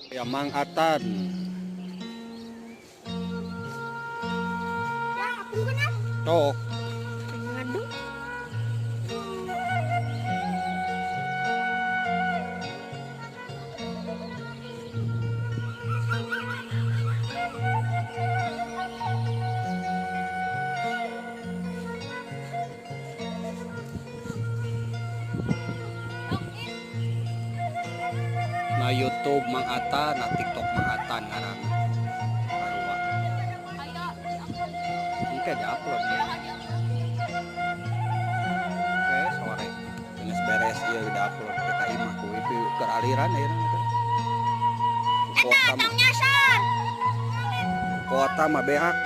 Ya Mang Atan. Ya, aku bukan ah. Tok. Ngadu. Na YouTube Mang Atan, na TikTok Mang Atan ngaranna. Sarua. Engke di-upload. Oke, sore. Geus beres ieu di-upload ke ka imah ku itu keur aliran ayeuna teh. Kuota mah. Nyasar. Kuota mah beak.